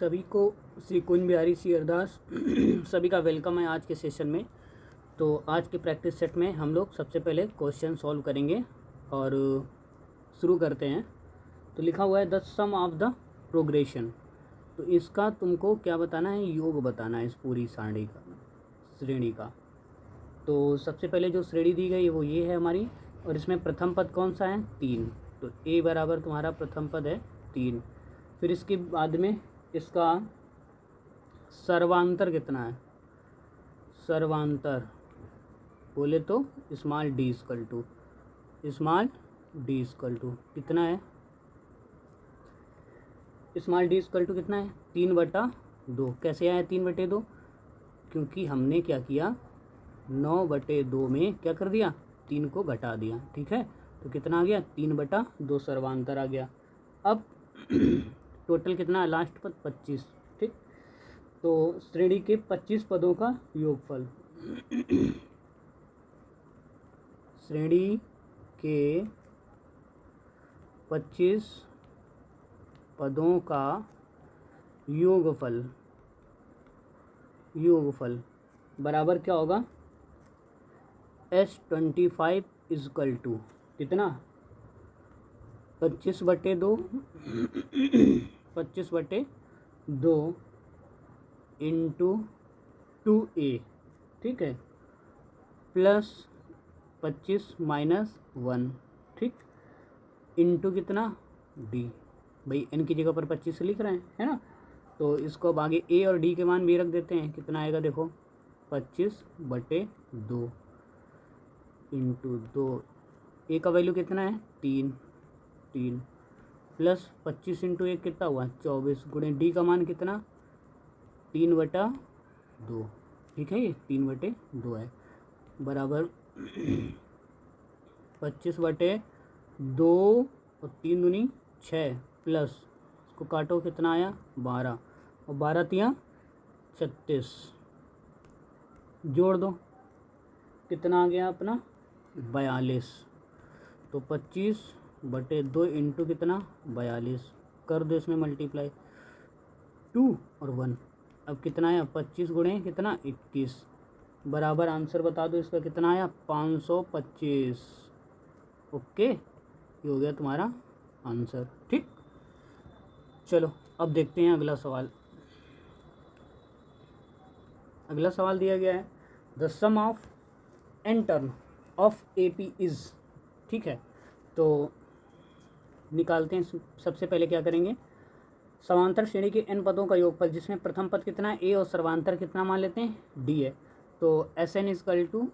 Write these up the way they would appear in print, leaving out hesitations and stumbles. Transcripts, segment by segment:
सभी को श्री कुंज बिहारी सी अरदास सभी का वेलकम है आज के सेशन में। तो आज के प्रैक्टिस सेट में हम लोग सबसे पहले क्वेश्चन सॉल्व करेंगे और शुरू करते हैं। तो लिखा हुआ है the sum of the progression. तो इसका तुमको क्या बताना है, योग बताना है इस पूरी श्रेणी का। तो सबसे पहले जो श्रेणी दी गई है वो ये है हमारी, और इसमें प्रथम पद कौन सा है, 3। तो a बराबर तुम्हारा प्रथम पद है 3। फिर इसके बाद में इसका सर्वांतर कितना है, सर्वांतर बोले तो स्मॉल डी इक्वल टू कितना है, स्मॉल डी इक्वल टू कितना है 3/2। कैसे आया 3/2, क्योंकि हमने क्या किया 9/2 में क्या कर दिया, 3 को घटा दिया। ठीक है, तो कितना आ गया 3/2 सर्वांतर आ गया। अब टोटल कितना, लास्ट पद 25। ठीक, तो श्रेणी के 25 पदों का योगफल श्रेणी के 25 पदों का योगफल बराबर क्या होगा, S25 इक्वल टू कितना 25/2 इंटू 2a। ठीक है, प्लस 25 माइनस 1। ठीक, इंटू कितना d, भाई n की जगह पर 25 से लिख रहे हैं, है ना। तो इसको अब आगे a और d के मान भी रख देते हैं। कितना आएगा देखो 25/2 इंटू 2, a का वैल्यू कितना है 3 प्लस 25 इंटू 1 कितना हुआ 24 गुणे d का मान कितना 3/2। ठीक है, ये 3/2 है, बराबर 25/2 और 3 दूनी 6 प्लस इसको काटो कितना आया 12 और 12 तिया 36, जोड़ दो कितना आ गया अपना 42। तो 25/2 इंटू कितना 42, कर दो इसमें मल्टीप्लाई 2 और 1। अब कितना आया 25 गुणे कितना 21, बराबर आंसर बता दो इसका कितना आया 525। ओके, ये हो गया तुम्हारा आंसर। ठीक, चलो अब देखते हैं अगला सवाल। अगला सवाल दिया गया है the sum of n term of AP is. ठीक है, तो निकालते हैं। सबसे पहले क्या करेंगे, समांतर श्रेणी के n पदों का योगफल जिसमें प्रथम पद कितना है a और सर्वांतर कितना मान लेते हैं d है। तो Sn इक्वल टू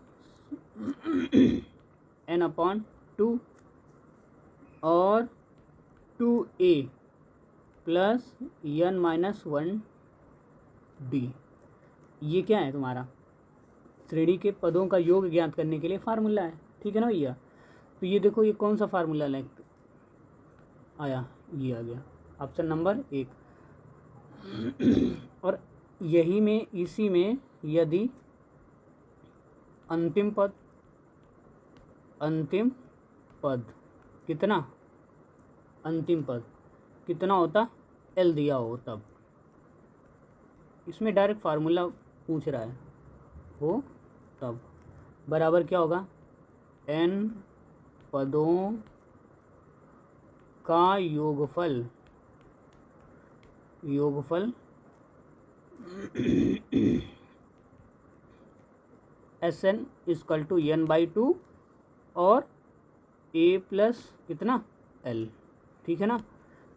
n/2 और 2a प्लस n-1d। ये क्या है तुम्हारा श्रेणी के पदों का योग ज्ञात करने के लिए फार्मूला है। ठीक है ना भैया। तो ये देखो ये कौन सा फार्मूला आया, ये आ गया ऑप्शन नंबर 1। और यही में इसी में यदि अंतिम पद कितना होता L दिया हो, तब इसमें डायरेक्ट फार्मूला पूछ रहा है हो, तब बराबर क्या होगा n पदों का योगफल Sn इक्वल टू n/2 और a प्लस कितना L। ठीक है ना।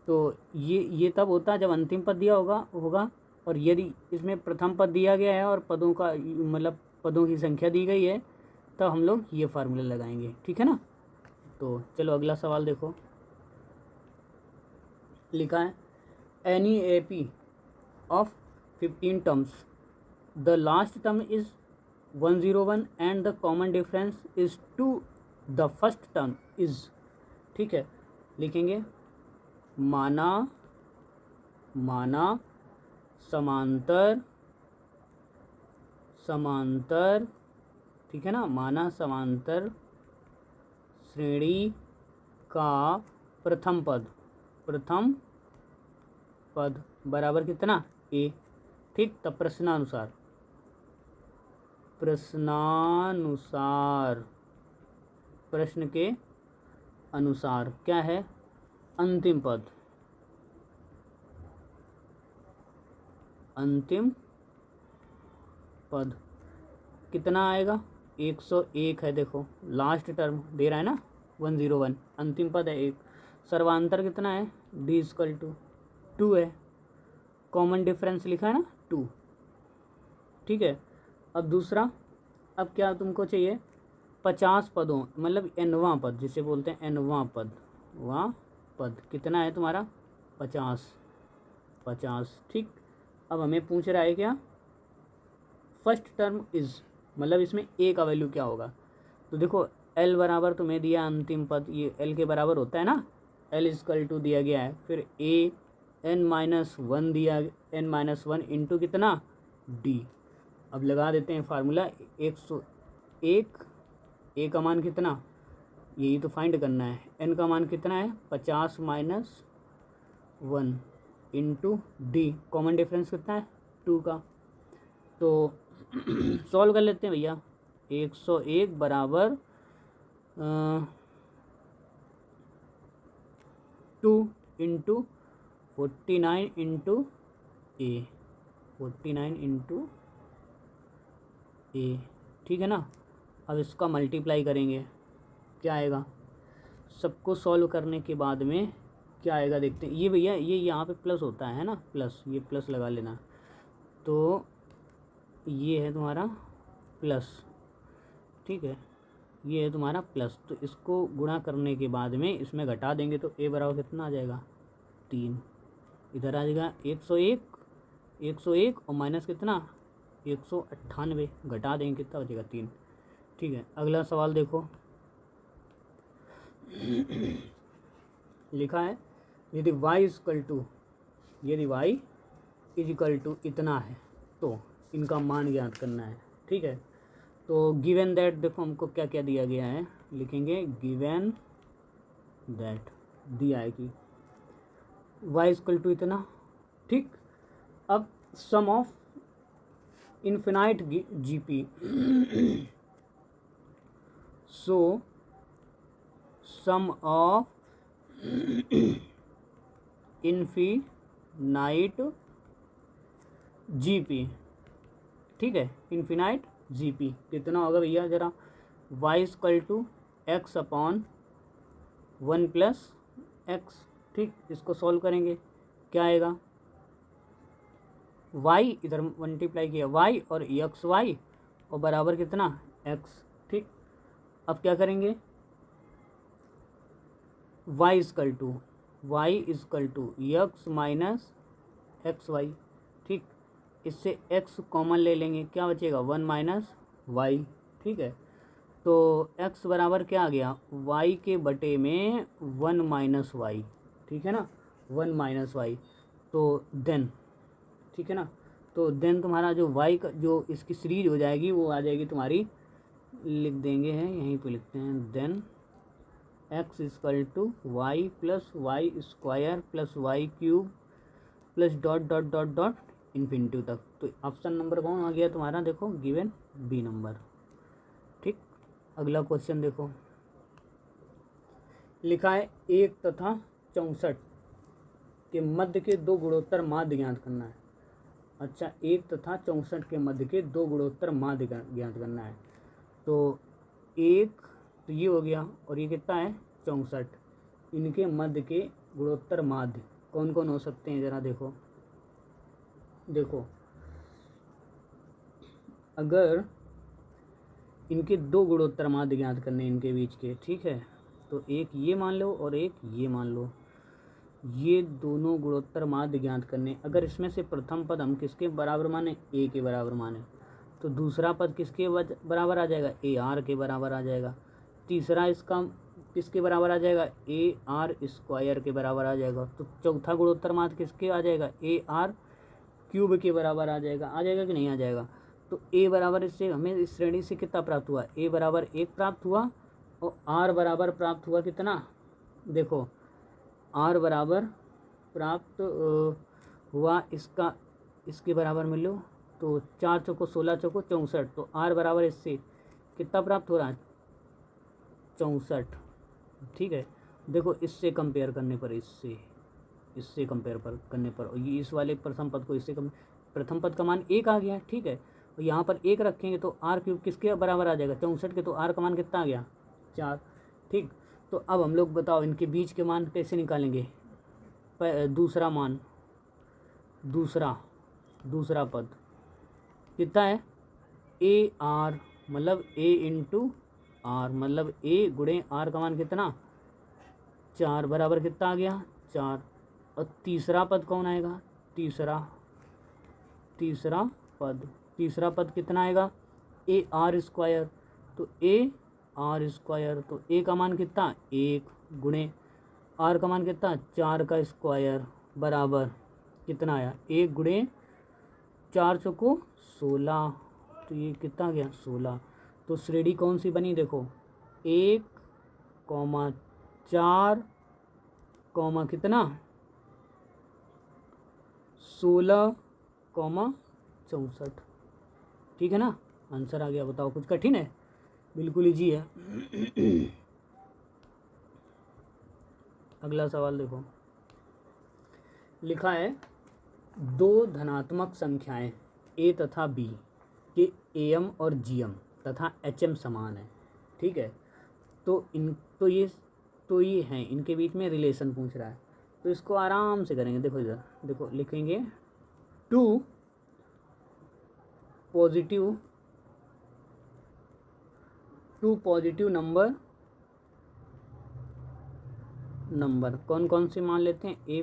तो ये तब होता है जब अंतिम पद दिया होगा और यदि इसमें प्रथम पद दिया गया है और पदों का मतलब पदों की संख्या दी गई है, तब हम लोग ये फार्मूला लगाएंगे। ठीक है ना। तो चलो अगला सवाल देखो, लिखा है any AP of 15 terms the last term is 101 and the common difference is 2 the first term is. ठीक है, लिखेंगे माना समांतर ठीक है ना, माना समांतर श्रेणी का प्रथम पद बराबर कितना ए। ठीक, तब प्रश्नानुसार प्रश्न के अनुसार क्या है, अंतिम पद कितना आएगा, 101 है। देखो लास्ट टर्म दे रहा है ना 101, अंतिम पद है 1। सर्वांतर कितना है, d इक्वल टू 2 है। कॉमन डिफरेंस लिखा है ना 2। ठीक है, अब दूसरा, अब क्या तुमको चाहिए, 50 पदों मतलब nवां पद जिसे बोलते हैं nवां पद, वां पद कितना है तुम्हारा 50। ठीक, अब हमें पूछ रहा है क्या, फर्स्ट टर्म इज, मतलब इसमें ए का वैल्यू क्या होगा। तो देखो एल बराबर तुम्हें दिया अंतिम पद, ये एल के बराबर होता है ना, एल इक्वल टू दिया गया है, फिर ए n-1 दिया, n-1 इंटू कितना डी। अब लगा देते हैं फार्मूला, 101, ए का मान कितना, यही तो फाइंड करना है, एन का मान कितना है 50 - 1 इंटू डी, कॉमन डिफरेंस कितना है 2 का। तो सॉल्व कर लेते हैं भैया, 101 बराबर 2 इंटू 49 इंटू ए, 49 इंटू ए। ठीक है ना, अब इसका मल्टीप्लाई करेंगे, क्या आएगा, सबको सॉल्व करने के बाद में क्या आएगा देखते हैं। ये भैया ये यहाँ पे प्लस होता है ना, प्लस, ये प्लस लगा लेना। तो ये है तुम्हारा प्लस, ठीक है, ये है तुम्हारा प्लस। तो इसको गुणा करने के बाद में इसमें घटा देंगे तो ए बराबर कितना आ जाएगा 3। इधर आ जाएगा 101 और माइनस कितना 198, घटा देंगे कितना बचेगा 3। ठीक है, अगला सवाल देखो, लिखा है यदि y इज इक्वल टू इतना है तो इनका मान ज्ञात करना है। ठीक है, तो गिवन दैट, देखो हमको क्या क्या दिया गया है, लिखेंगे गिवन दैट दिया है कि y इक्वल टू इतना। ठीक, अब sum of infinite GP, so sum of infinite GP, ठीक है, इन्फिनाइट जीपी कितना होगा भैया ज़रा, y equal to x upon 1 plus x. ठीक, इसको सॉल्व करेंगे, क्या आएगा, y इधर मल्टीप्लाई किया y और एक्स वाई और बराबर कितना x। ठीक, अब क्या करेंगे, y equal to x minus x y. ठीक, इससे x कॉमन ले लेंगे, क्या बचेगा 1 माइनस वाई। ठीक है, तो x बराबर क्या आ गया, y के बटे में 1 माइनस वाई। ठीक है ना, 1 माइनस वाई। तो देन, ठीक है ना, तो देन तुम्हारा जो y का जो इसकी सीरीज हो जाएगी वो आ जाएगी तुम्हारी, लिख देंगे हैं यहीं पे लिखते हैं, then x equal to y plus y square plus y cube plus dot dot dot dot infinity तक। तो ऑप्शन नंबर कौन आ गया तुम्हारा, देखो गिवन बी नंबर। ठीक, अगला क्वेश्चन देखो, लिखा है 1 तथा 64 के मध्य के 2 गुणोत्तर माध्य ज्ञात करना है। अच्छा, 1 तथा 64 के मध्य के 2 गुणोत्तर माध्य ज्ञात करना है। तो एक तो ये हो गया और ये कितना है 64, इनके मध्य के गुणोत्तर माध्य कौन कौन हो सकते हैं, ज़रा देखो। अगर इनके 2 गुणोत्तर माध्य ज्ञात करने इनके बीच के, ठीक है, तो एक ये मान लो और एक ये मान लो, ये दोनों गुणोत्तर माध्य ज्ञात करने। अगर इसमें से प्रथम पद हम किसके बराबर माने, ए के बराबर माने, तो दूसरा पद किसके बराबर आ जाएगा, ए आर के बराबर आ जाएगा। तीसरा इसका किसके बराबर आ जाएगा, ए आर स्क्वायर के बराबर आ जाएगा। तो चौथा गुणोत्तर माध्य किसके आ जाएगा, ए आर क्यूब के बराबर आ जाएगा कि नहीं आ जाएगा। तो ए बराबर, इससे हमें इस श्रेणी से कितना प्राप्त हुआ, ए बराबर 1 प्राप्त हुआ और आर बराबर प्राप्त हुआ कितना, देखो आर बराबर प्राप्त हुआ इसका इसके बराबर में लो तो 4 चौको 16 चौको 64, तो R बराबर इससे कितना प्राप्त हो रहा है 64। ठीक है, देखो इससे कंपेयर करने पर इससे कंपेयर करने पर ये इस वाले प्रथम पद को इससे प्रथम पद का मान 1 आ गया। ठीक है, और यहाँ पर 1 रखेंगे तो R³ किसके बराबर आ जाएगा 64 के, तो R का मान कितना आ गया 4। ठीक, तो अब हम लोग बताओ इनके बीच के मान कैसे निकालेंगे। दूसरा मान, दूसरा पद कितना है AR, मतलब A इंटू R, मतलब A गुणे R का मान कितना 4 बराबर कितना आ गया 4। और तीसरा पद कौन आएगा, तीसरा पद कितना आएगा AR², तो AR², तो A का मान कितना 1 गुणे R का मान कितना 4 का स्क्वायर बराबर कितना आया 1 गुणे 4 चौको 16, तो ये कितना आ गया 16। तो श्रेणी कौन सी बनी देखो 1, 4, कितना 16, 64। ठीक है ना, आंसर आ गया। बताओ कुछ कठिन है, बिल्कुल इजी है। अगला सवाल देखो, लिखा है 2 धनात्मक संख्याएं A तथा B के AM और GM तथा HM समान है। ठीक है, तो ये हैं, इनके बीच में रिलेशन पूछ रहा है, तो इसको आराम से करेंगे। देखो इधर देखो, लिखेंगे 2 पॉजिटिव नंबर कौन कौन से मान लेते हैं A,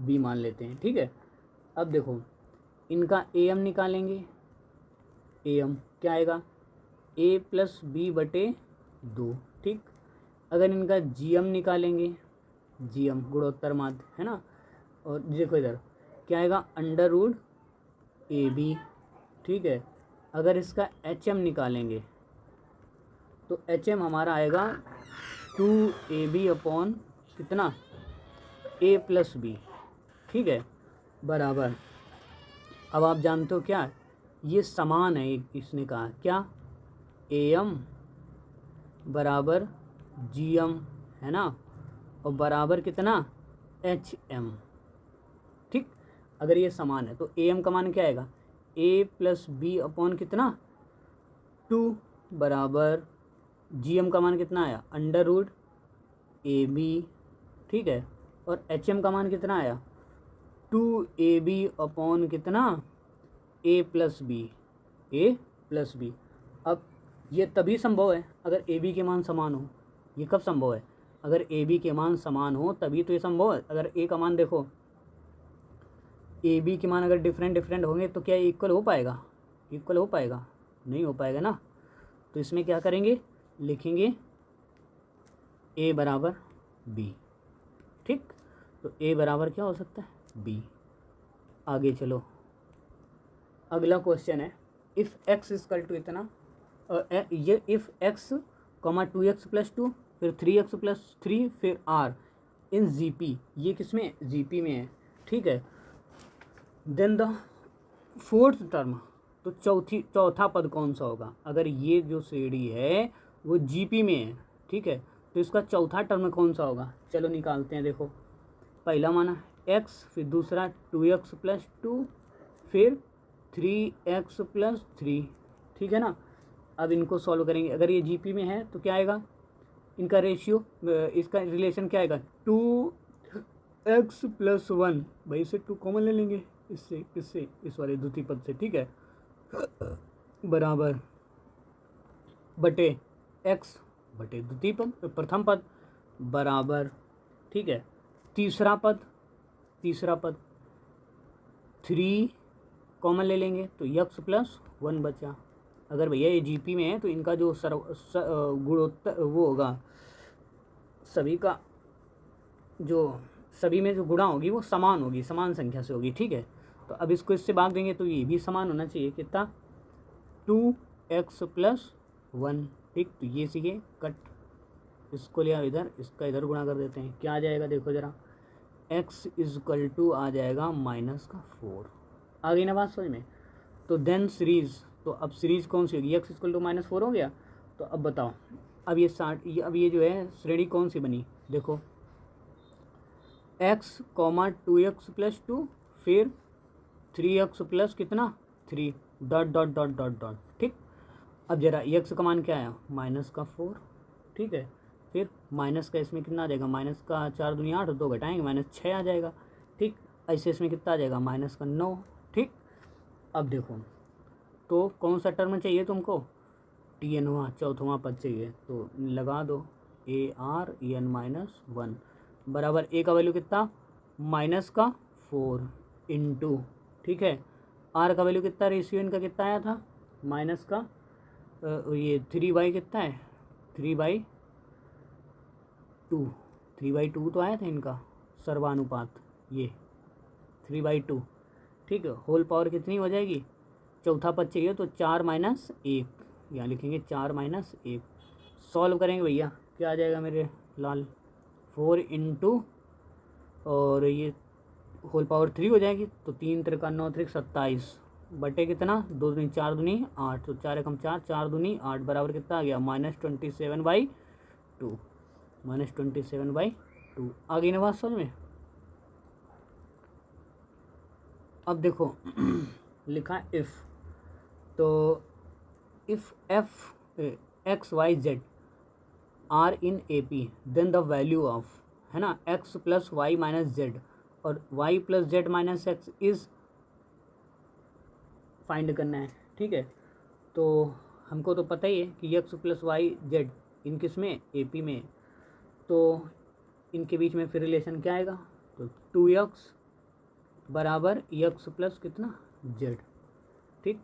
B मान लेते हैं। ठीक है, अब देखो इनका AM निकालेंगे। AM क्या आएगा A + B/2। ठीक, अगर इनका GM निकालेंगे, GM गुणोत्तर माध्य है ना, और देखो इधर क्या आएगा √AB। ठीक है, अगर इसका HM निकालेंगे तो HM हमारा आएगा 2AB/ कितना A + B। ठीक है, बराबर, अब आप जानते हो क्या ये समान है, इसने कहा क्या AM बराबर GM है ना, और बराबर कितना HM। ठीक, अगर ये समान है तो AM का मान क्या आएगा A + B/ कितना 2 बराबर GM का मान कितना आया √AB। ठीक है, और HM का मान कितना आया 2AB/ कितना A + B। अब ये तभी संभव है अगर AB के मान समान हो। ये कब संभव है, अगर AB के मान समान हो तभी तो ये संभव है। अगर A का मान देखो, AB के मान अगर डिफरेंट होंगे तो क्या इक्वल हो पाएगा, नहीं हो पाएगा ना। तो इसमें क्या करेंगे, लिखेंगे A बराबर B। ठीक, तो A बराबर क्या हो सकता है B। आगे चलो, अगला क्वेश्चन है इफ़ x = इतना, ये इफ़ x, 2x + 2, फिर 3x + 3, फिर r इन GP, ये किस में GP में है। ठीक है, देन द 4th टर्म, तो चौथा पद कौन सा होगा। अगर ये जो श्रेणी है वो GP में है, ठीक है, तो इसका चौथा टर्म कौन सा होगा। चलो निकालते हैं। देखो पहला माना x, फिर दूसरा 2x + 2, फिर 3x + 3। ठीक है ना, अब इनको सॉल्व करेंगे। अगर ये GP में है तो क्या आएगा, इनका रेशियो, इसका रिलेशन क्या आएगा 2x + 1। भाई इसे 2 कॉमन ले लेंगे, इससे किससे, इस वाले द्वितीय पद से। ठीक है, बराबर बटे x बटे द्वितीय पद, प्रथम पद बराबर। ठीक है, तीसरा पद 3 कॉमन ले लेंगे तो x + 1 बचा। अगर भैया ये GP में है तो इनका जो गुणोत्तर वो होगा, सभी में जो गुणा होगी वो समान होगी, समान संख्या से होगी। ठीक है, तो अब इसको इससे भाग देंगे तो ये भी समान होना चाहिए। कितना 2x + 1। ठीक, तो ये सीखे कट, इसको लिया इधर, इसका इधर गुणा कर देते हैं, क्या आ जाएगा देखो ज़रा x इजकल टू आ जाएगा -4। आ गई ना बात समझ में। तो देन सीरीज़, तो अब सीरीज़ कौन सी होगी, x इजकल टू -4 हो गया। तो अब बताओ, अब ये जो है श्रेणी कौन सी बनी, देखो x, 2x + 2, फिर 3x प्लस कितना 3, dot dot dot dot dot. ठीक, अब जरा x का मान क्या आया -4। ठीक है, फिर माइनस का इसमें कितना आ जाएगा, माइनस का 4 दूनी 8, 2 घटाएंगे -6 आ जाएगा। ठीक, ऐसे इसमें कितना आ जाएगा -9। ठीक, अब देखो तो कौन सा टर्म चाहिए तुमको, tnवा चौथवा पद चाहिए, तो लगा दो AREN-1 बराबर a का वैल्यू कितना -4 इंटू, ठीक है, r का वैल्यू कितना, रेशियो इनका कितना आया था माइनस का ये 3/, कितना है 3/2, 3/2 तो आया था इनका सर्वानुपात, ये 3/2। ठीक है, होल पावर कितनी हो जाएगी, चौथा पद चाहिए तो 4 - 1, यहाँ लिखेंगे 4 - 1। सॉल्व करेंगे भैया, क्या आ जाएगा मेरे लाल, 4 इंटू और ये होल पावर 3 हो जाएगी, तो 3 × 9 × 27 बटे कितना 2 दूनी 4 दूनी 8, तो 4 × 4 4 दूनी 8 बराबर कितना आ गया -27/2, -27/2। आ गई ना बात समझ में। अब देखो लिखा इफ़, तो if f(x, y, z) are in AP then the value of, है ना, x + y - z और y + z - x is find करना है। ठीक है, तो हमको तो पता ही है कि x + y, z इन किस में AP में, तो इनके बीच में फिर रिलेशन क्या आएगा, तो 2x बराबर x प्लस कितना z। ठीक,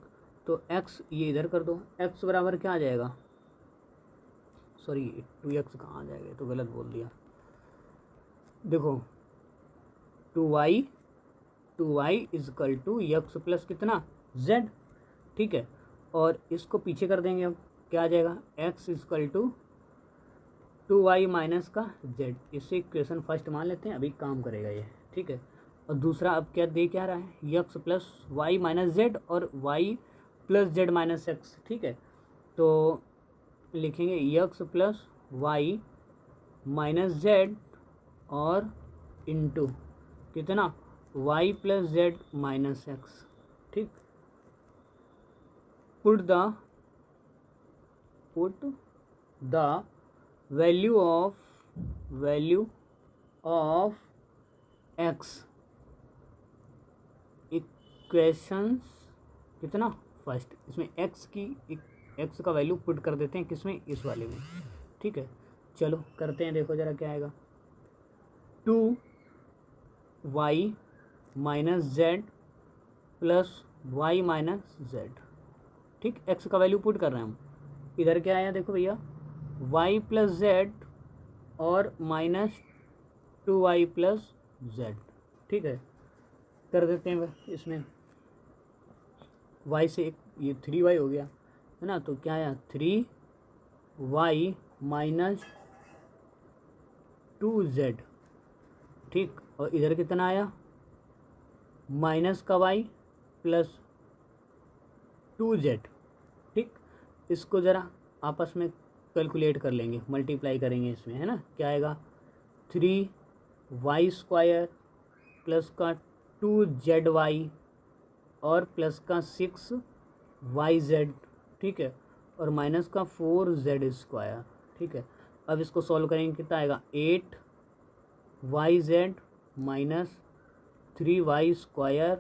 तो x ये इधर कर दो, x बराबर क्या आ जाएगा, सॉरी 2x कहाँ आ जाएगा, तो गलत बोल दिया। देखो 2y equal to x plus कितना z। ठीक है, और इसको पीछे कर देंगे, अब क्या आ जाएगा, x equal to 2y minus का z। इससे इक्वेशन फर्स्ट मान लेते हैं, अभी काम करेगा ये। ठीक है, और दूसरा अब क्या दे क्या रहा है, x + y - z और y + z - x। ठीक है, तो लिखेंगे x + y - z और इंटू कितना y + z - x। ठीक, put the value of x equations कितना फर्स्ट, इसमें x का वैल्यू पुट कर देते हैं, किसमें, इस वाले में। ठीक है, चलो करते हैं, देखो ज़रा क्या आएगा, 2y - z plus y - z। ठीक, x का वैल्यू पुट कर रहे हैं हम, इधर क्या आया देखो भैया, y + z और -2y + z। ठीक है, कर देते हैं इसमें, y से एक ये 3y हो गया, है ना, तो क्या आया 3y - 2z। ठीक, और इधर कितना आया माइनस का y प्लस 2z। ठीक, इसको ज़रा आपस में कैलकुलेट कर लेंगे, मल्टीप्लाई करेंगे इसमें, है ना, क्या आएगा 3y² प्लस का 2zy और प्लस का 6yz। ठीक है, और माइनस का 4z²। ठीक है, अब इसको सॉल्व करेंगे, कितना आएगा 8yz माइनस 3y²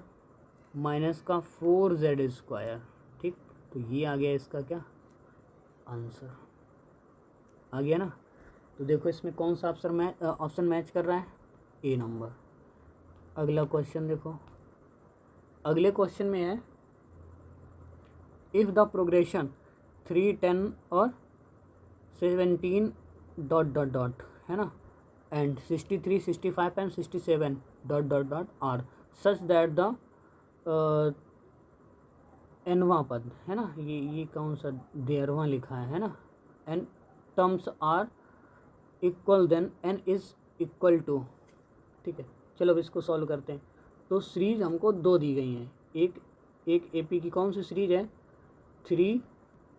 माइनस का 4z²। ठीक, तो ये आ गया इसका क्या आंसर, आ गया ना। तो देखो इसमें कौन सा ऑप्शन मैच कर रहा है, ए नंबर। अगला क्वेश्चन देखो, अगले क्वेश्चन में है इफ़ द प्रोग्रेशन 3, 10 और 17 डॉट डॉट डॉट, है ना, and 63, 65 and 67 dot dot dot are such that the एनवा पद, है ना, ये कौन सा 13वां लिखा है ना, n terms are equal then n is equal to. ठीक है, चलो अब इसको सॉल्व करते हैं। तो सीरीज हमको 2 दी गई हैं। एक AP की कौन सी सीरीज है, 3,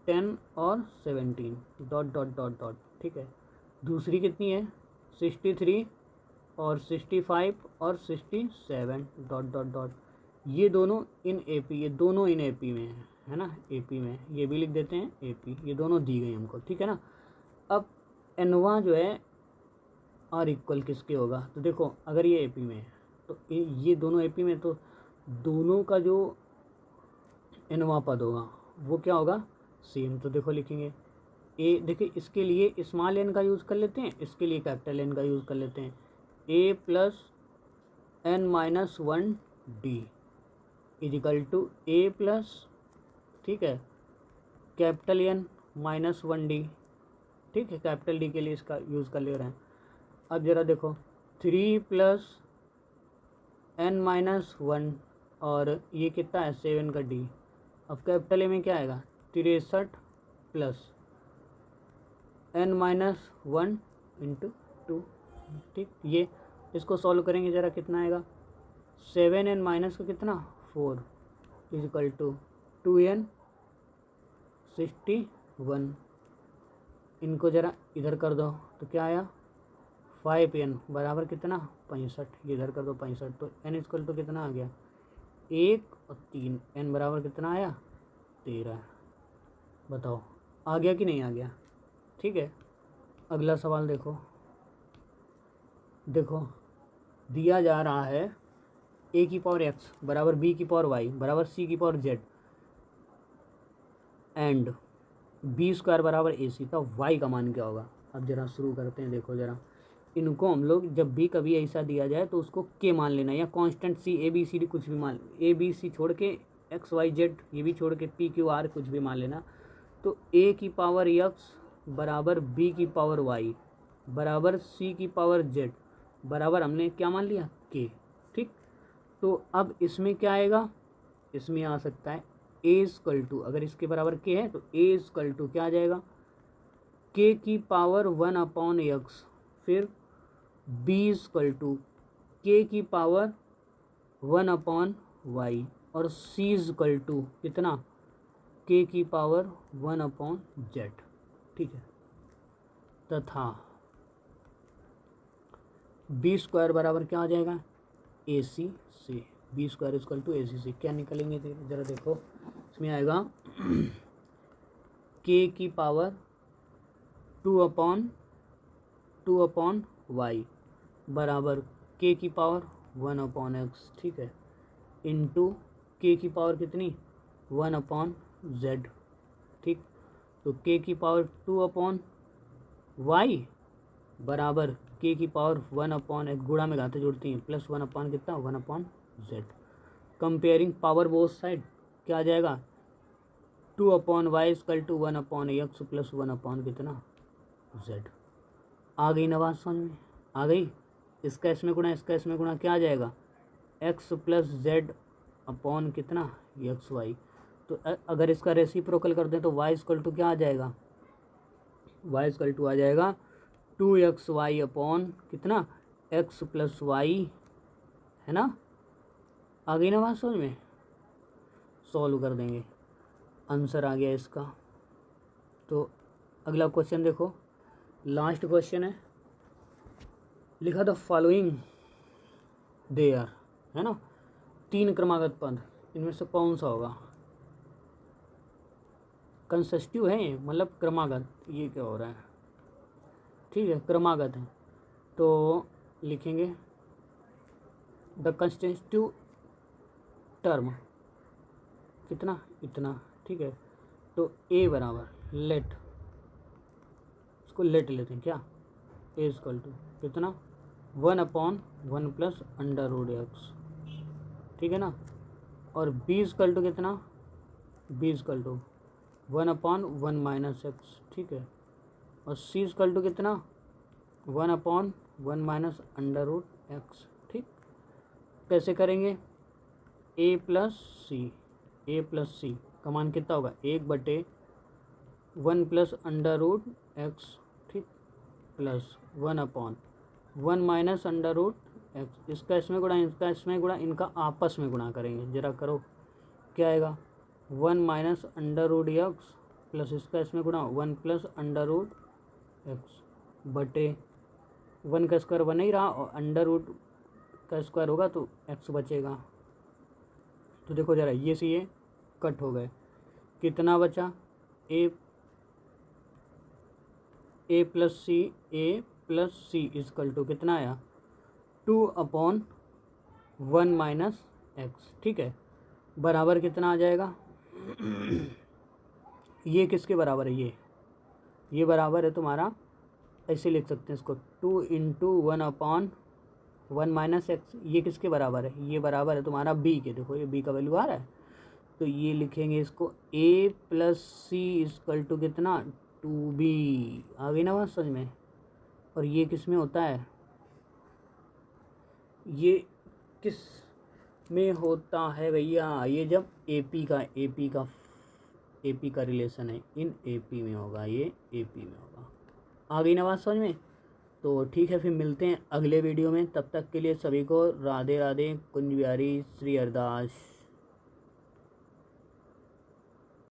10 और 17 डॉट डॉट डॉट डॉट, ठीक है। दूसरी कितनी है, 63 और 65 और 67 डॉट डॉट डॉट। ये दोनों इन AP, ये दोनों इन AP में है ना, AP में, ये भी लिख देते हैं AP, ये दोनों दी गई हमको, ठीक है ना। अब एनवा जो है R इक्वल किसके होगा, तो देखो अगर ये AP में है तो ये दोनों AP में, तो दोनों का जो एनवा पद होगा वो क्या होगा, सेम। तो देखो लिखेंगे ए, देखिए इसके लिए स्मॉल n का यूज़ कर लेते हैं, इसके लिए कैपिटल N का यूज़ कर लेते हैं। A plus n-1 D equal to A plus, ठीक है, कैपिटल N -1 D, ठीक है, कैपिटल D के लिए इसका यूज़ कर ले रहे हैं। अब ज़रा देखो 3 प्लस n-1 और ये कितना है 7 का D। अब कैपिटल A में क्या आएगा, 63 प्लस n-1 इंटू 2, ठीक। ये इसको सॉल्व करेंगे ज़रा, कितना आएगा, 7n माइनस का कितना 4 इजिकल टू 2n 61। इनको ज़रा इधर कर दो तो क्या आया, 5n बराबर कितना 65, ये इधर कर दो 65, तो n इक्वल टू कितना आ गया 1 और 3, n बराबर कितना आया 13। बताओ आ गया कि नहीं आ गया, ठीक है। अगला सवाल देखो, देखो दिया जा रहा है a की पावर x बराबर b की पावर y बराबर c की power z and b square बराबर ac, तो y का मान क्या होगा। अब जरा शुरू करते हैं, देखो जरा इनको हम लोग जब भी कभी ऐसा दिया जाए तो उसको k मान लेना, या कांस्टेंट c ABCD कुछ भी मान, ABC छोड़ के XYZ ये भी छोड़ के PQR कुछ भी मान लेना। तो a की पावर x बराबर b की पावर y बराबर c की पावर z बराबर हमने क्या मान लिया k, ठीक। तो अब इसमें क्या आएगा, इसमें आ सकता है a इक्वल टू, अगर इसके बराबर k है तो a इक्वल टू क्या आ जाएगा, k की पावर 1/x, फिर b इक्वल टू k की पावर 1/y और c इक्वल टू कितना, k की पावर 1/z, ठीक है। तथा b स्क्वायर बराबर क्या आ जाएगा, AC से, b square equal to AC से क्या निकलेंगे, ज़रा देखो इसमें आएगा k की पावर 2/y बराबर k की पावर 1/x, ठीक है, इंटू k की पावर कितनी 1/z, ठीक। तो k की पावर 2/y बराबर k की पावर 1/x, गुणा में घाते जोड़ती हैं, प्लस 1/ कितना 1/z। Comparing power both side क्या आ जाएगा, 2/y equal to 1/x plus 1/ कितना z। आ गई ना बात समझ में, आ गई। इसका इसमें गुणा, इसका इसमें गुणा, क्या आ जाएगा x प्लस z अपॉन कितना xy। तो अगर इसका रेसिप्रोकल कर दें तो y इक्वल टू क्या आ जाएगा, y इक्वल टू आ जाएगा 2xy अपॉन कितना x प्लस y, है ना। आ गई ना बात समझ में, सॉल्व कर देंगे, आंसर आ गया इसका। तो अगला क्वेश्चन देखो, लास्ट क्वेश्चन है, लिखा द फॉलोइंग देयर, है ना, 3 क्रमागत पद, इनमें से कौन सा होगा, कंसेस्टिव है मतलब क्रमागत, ये क्या हो रहा है, ठीक है क्रमागत है। तो लिखेंगे द कंसेस्टिव टर्म कितना इतना, ठीक है। तो a बराबर लेट, इसको लेट लेते हैं क्या, a इक्वल टू कितना 1/1 प्लस √x, ठीक है ना। और b इक्वल टू कितना, b equal to 1/1 minus x, ठीक है। और c इक्वल टू कितना 1/1 माइनस √x, ठीक। कैसे करेंगे, a प्लस c का मान कितना होगा 1/1 प्लस √x, ठीक, प्लस 1/1 माइनस एक्स, इसका इसमें गुणा, इसका इसमें गुणा, इनका आपस में गुणा करेंगे। जरा करो क्या आएगा, 1 minus under root x plus इसका इसमें गुणा 1 प्लस अंडर रूट एक्स बटे 1 का स्क्वायर 1 ही रहा और अंडर रूट का स्क्वायर होगा तो एक्स बचेगा। तो देखो ज़रा ये से ये कट हो गए, कितना बचा, ए प्लस सी इजकल टू कितना आया 2/1 माइनस एक्स। ठीक है, बराबर कितना आ जाएगा ये किसके बराबर है, ये बराबर है तुम्हारा, ऐसे लिख सकते हैं इसको 2 इंटू 1/1 माइनस एक्स। ये किसके बराबर है, ये बराबर है तुम्हारा बी के। देखो ये बी का वैल्यू आ रहा है, तो ये लिखेंगे इसको a plus C equal to कितना 2b। आ गई ना बात समझ में। और ये किस में होता है, ये किस में होता है भैया, ये जब AP का रिलेशन है, इन AP में होगा, ये AP में होगा। आ गई ना बात समझ में। तो ठीक है, फिर मिलते हैं अगले वीडियो में। तब तक के लिए सभी को राधे राधे, कुंज बिहारी, श्री हरदास।